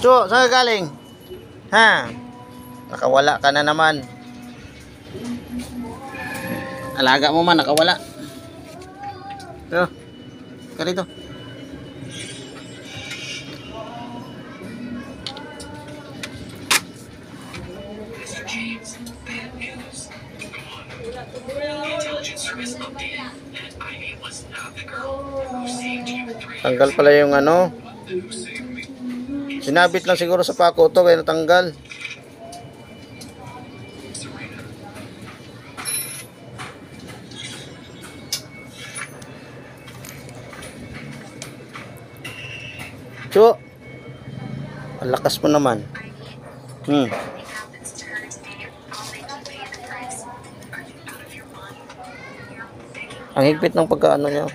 Chu, saan ka galing? Ha? Nakawala ka na naman. Alaga mo man, nakawala. Yo, ka dito. Tanggal pala yung ano. Sinabit lang siguro sa pako to kaya natanggal. Chu, ang lakas mo naman. Ang higpit ng pagkaano niya.